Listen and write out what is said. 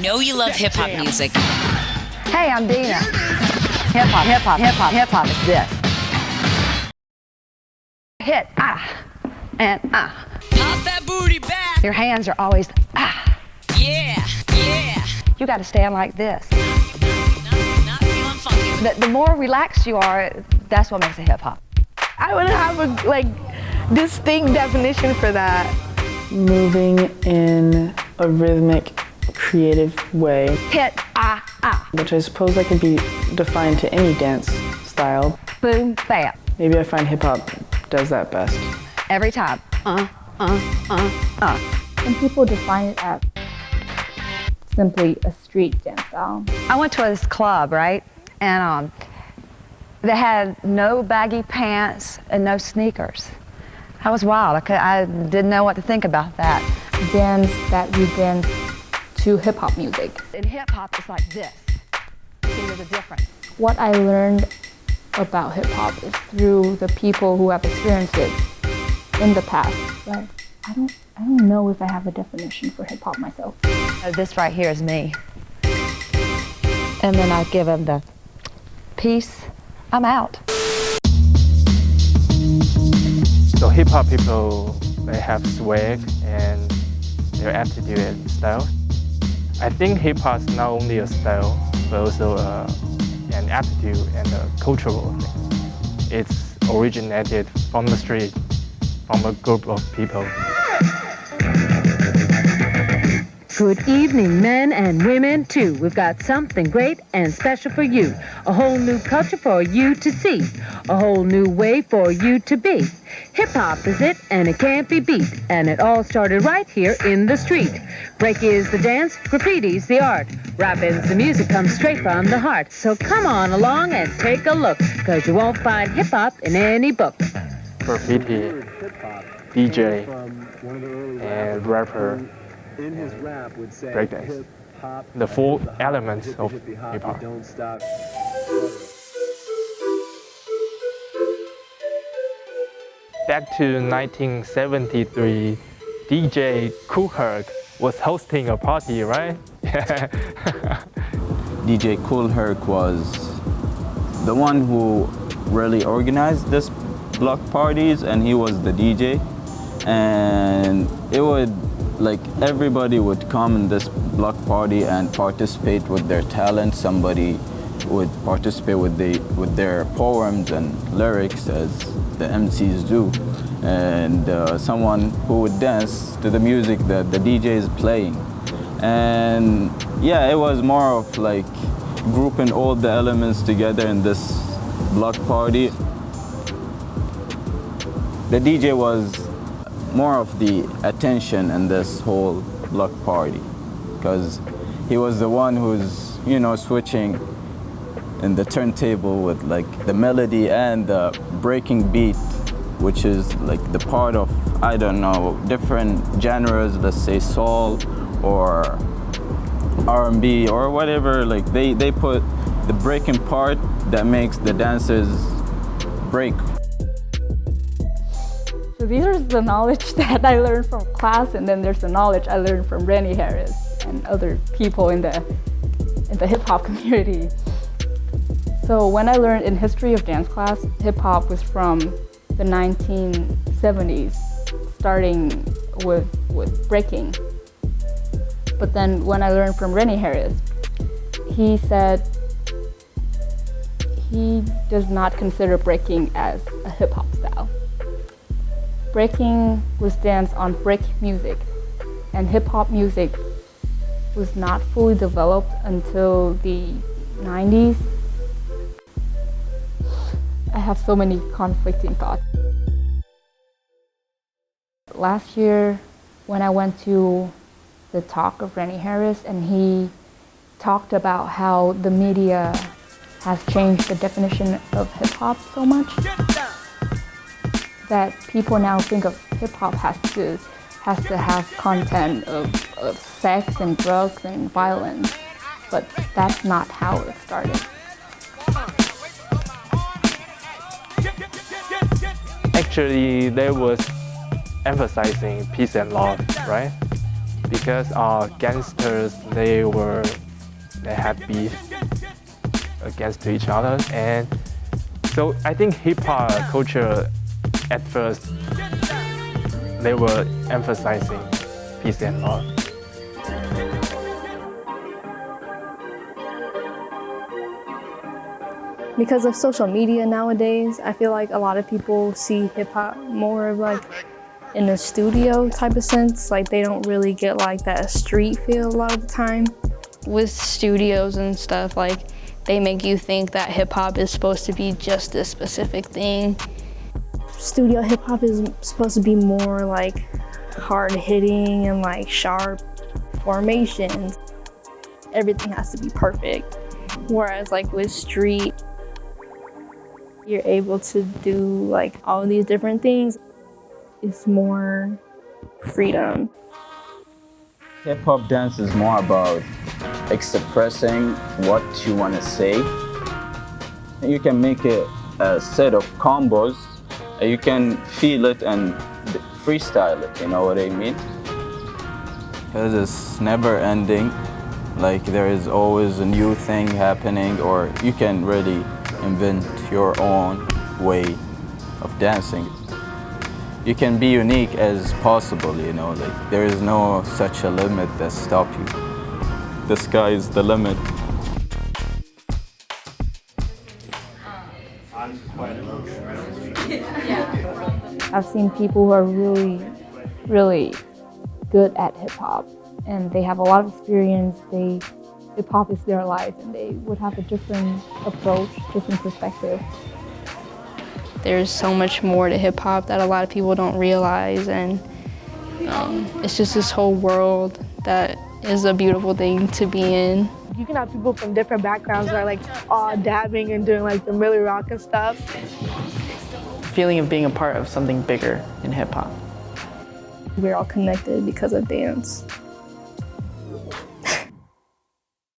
know you love hip-hop music. Hey, I'm Dina. Hip-hop, hip-hop, hip-hop, hip-hop is this. Hit, and Pop that booty back. Your hands are always Yeah, yeah. You got to stand like this. Not feeling funky. The more relaxed you are, that's what makes it hip-hop. I wouldn't have a distinct definition for that. Moving in a rhythmic, creative way. Hit, Which I suppose that could be defined to any dance style. boom, bam. Maybe I find hip hop does that best. Every time. Some people define it as simply a street dance style. I went to this club, right? And they had no baggy pants and no sneakers. That was wild. I didn't know what to think about that. Dance that we dance to hip-hop music. In hip-hop, it's like this. See, there's a difference. What I learned about hip-hop is through the people who have experienced it in the past. But I don't know if I have a definition for hip-hop myself. This right here is me. And then I give them the peace. I'm out. So hip-hop people, they have swag and their attitude and style. I think hip-hop is not only a style, but also an attitude and a cultural thing. It's originated from the street, from a group of people. Good evening, men and women, too. We've got something great and special for you. A whole new culture for you to see. A whole new way for you to be. Hip-hop is it, and it can't be beat. And it all started right here in the street. Break is the dance, graffiti's the art. Rapping's the music, comes straight from the heart. So come on along and take a look, 'cause you won't find hip-hop in any book. Graffiti, DJ, and rapper. In his rap would say breakdance. hip-hop, The four elements of hip-hop. don't stop. Back to 1973, DJ Kool Herc was hosting a party, right? DJ Kool Herc was the one who really organized this block parties, and he was the DJ. And it would, like, everybody would come in this block party and participate with their talent. Somebody would participate with their poems and lyrics, as the MCs do, and someone who would dance to the music that the DJ is playing. And yeah, it was more of like grouping all the elements together in this block party. The DJ was more of the attention in this whole block party, because he was the one who's, you know, switching in the turntable with like the melody and the breaking beat, which is like the part of, I don't know, different genres, let's say soul or R&B or whatever. Like they put the breaking part that makes the dancers break. So these are the knowledge that I learned from class, and then there's the knowledge I learned from Rennie Harris and other people in the hip-hop community. So when I learned in history of dance class, hip-hop was from the 1970s, starting with breaking. But then when I learned from Rennie Harris, he said he does not consider breaking as a hip-hop style. Breaking was danced on break music, and hip-hop music was not fully developed until the 90s. I have so many conflicting thoughts. Last year, when I went to the talk of Rennie Harris, and he talked about how the media has changed the definition of hip-hop so much that people now think of hip-hop has to have content of sex and drugs and violence, but that's not how it started. Actually, they was emphasizing peace and love, right? because gangsters they had beef against each other, and so I think hip hop culture at first they were emphasizing peace and love. Because of social media nowadays, I feel like a lot of people see hip-hop more of like in a studio type of sense. Like they don't really get like that street feel a lot of the time. With studios and stuff, like they make you think that hip-hop is supposed to be just a specific thing. Studio hip-hop is supposed to be more like hard-hitting and like sharp formations. Everything has to be perfect. Whereas like with street, you're able to do like all these different things. It's more freedom. Hip-hop dance is more about expressing what you want to say. You can make a set of combos. You can feel it and freestyle it, you know what I mean? Because it's never ending. Like there is always a new thing happening, or you can really invent your own way of dancing. You can be unique as possible, you know, like there is no such a limit that stops you. The sky is the limit. I've seen people who are really, really good at hip hop, and they have a lot of experience. Hip hop is their life, and they would have a different approach, different perspective. There's so much more to hip hop that a lot of people don't realize, and it's just this whole world that is a beautiful thing to be in. You can have people from different backgrounds that are like all dabbing and doing like the Millie Rock and stuff. Feeling of being a part of something bigger in hip hop. We're all connected because of dance.